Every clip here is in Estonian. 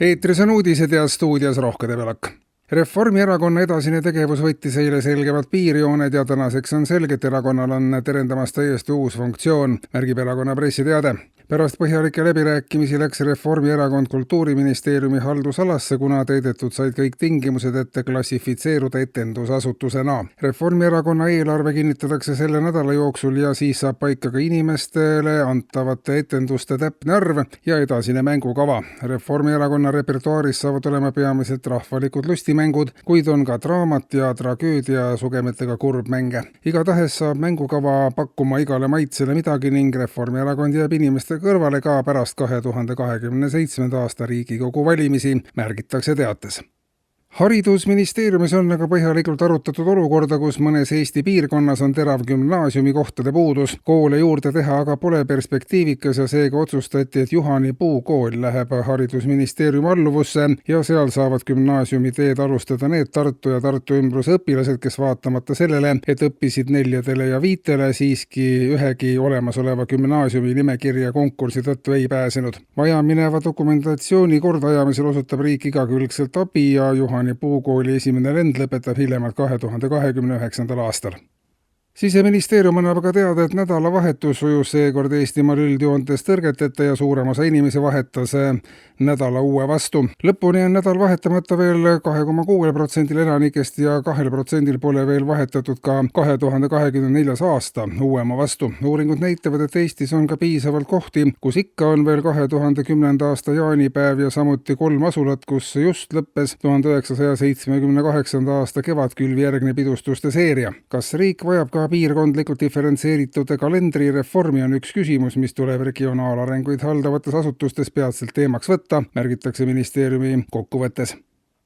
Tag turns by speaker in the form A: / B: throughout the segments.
A: Eetris on uudised ja stuudios Rohke Debelak. Reformierakonna edasine tegevus võttis eile selgemalt piirjooned ja tänaseks on selge, et erakonnal on terendamas täiesti uus funktsioon, märgib erakonna pressiteade. Pärast põhjalikke läbirääkimisi läks Reformierakond Kultuuriministeeriumi haldusalasse, kuna täidetud said kõik tingimused, et klassifitseeruda etendusasutusena. Reformierakonna eelarve kinnitatakse selle nädala jooksul ja siis saab paika ka inimestele antavate etenduste täpne arv ja edasine mängukava. Reformierakonna repertuaaris saavad olema peamiselt rahvalikud lustimängud, kuid on ka draamat ja tragöödia sugemetega kurbmänge. Igatahes saab mängukava pakkuma igale maitsele midagi ning Reformierakond jääb inimeste kõrvale ka pärast 2027. aasta Riigikogu valimisi, märgitakse teates. Haridusministeeriumis on aga põhjalikult arutatud olukorda, kus mõnes Eesti piirkonnas on terav gümnaasiumi kohtade puudus. Koole juurde teha aga pole perspektiivikas ja seega otsustati, et Juhani puukool läheb haridusministeeriumi alluvusse ja seal saavad gümnaasiumi teed alustada need Tartu ja Tartu ümbruse õpilased, kes vaatamata sellele, et õppisid 4 ja 5, siiski ühegi olemasoleva gümnaasiumi nimekirja konkursi tõttu ei pääsenud. Vaja mineva dokumentatsiooni kordajamisel osutab riik igakülgselt abi ja Juhani puukooli esimene lend lõpetab hiljemalt 2029. aastal. Siseministeerium annab aga teada, et nädalavahetus sujus seekord Eestimaal üldjoontes tõrgeteta ja suurem osa inimesi vahetas nädala uue vastu. Lõpuni on nädal vahetamata veel 2,6% elanikest ja 2% pole veel vahetatud ka 2024. aasta uuema vastu. Uuringud näitavad, et Eestis on ka piisavalt kohti, kus ikka on veel 2010. aasta jaanipäev ja samuti 3 asulat, kus just lõppes 1978. aasta kevadkülvi järgne pidustuste seeria. Kas riik vajab ka piirkondlikult diferentseeritud kalendrireformi on üks küsimus, mis tuleb regionaalarenguid haldavates asutustes peatselt teemaks võtta, märgitakse ministeeriumi kokkuvõttes.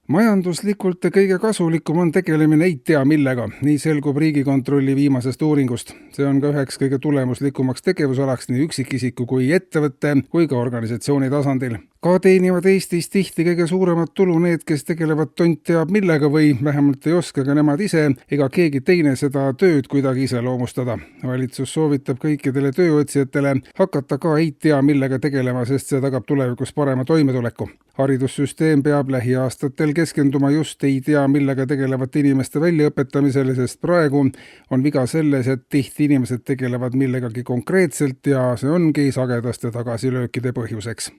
A: Majanduslikult kõige kasulikum on tegelemine ei tea millega, nii selgub Riigikontrolli viimasest uuringust. See on ka üheks kõige tulemuslikumaks tegevusalaks nii üksikisiku kui ettevõtte kui ka organisatsiooni tasandil. Ka teenivad Eestis tihti kõige suuremat tulu need, kes tegelevad tont teab millega või vähemalt ei oska ka nemad ise ega keegi teine seda tööd kuidagi iseloomustada. Valitsus soovitab kõikidele tööotsijatele hakata ka ei tea millega tegelema, sest see tagab tulevikus parema toimetuleku. Haridussüsteem peab lähiaastatel keskenduma just ei tea millega tegelevate inimeste väljaõpetamisele, sest praegu on viga selles, et tihti inimesed tegelevad millegagi konkreetselt ja see ongi sagedaste tagasilöökide põhjuseks.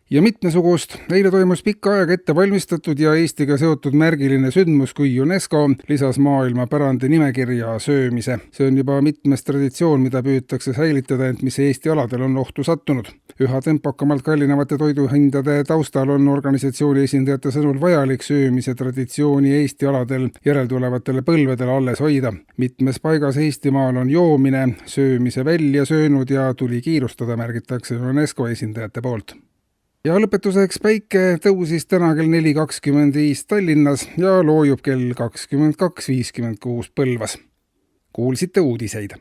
A: Ja mitmesugust. Eile toimus pikka aega ette valmistatud ja Eestiga seotud märgiline sündmus, kui UNESCO lisas maailmapärandi nimekirja söömise. See on juba mitmes traditsioon, mida püütakse säilitada, ent mis Eesti aladel on ohtu sattunud. Üha tempokamalt kallinevate toiduhindade taustal on organisatsiooni esindajate sõnul vajalik söömise traditsiooni Eesti aladel järeltulevatele põlvedele alles hoida. Mitmes paigas Eestimaal on joomine, söömise välja söönud ja tuli kiirustada, märgitakse UNESCO esindajate poolt. Ja lõpetuseks päike tõusis täna kell 4.25 Tallinnas ja loojub kell 22.56 Põlvas. Kuulsite uudiseid.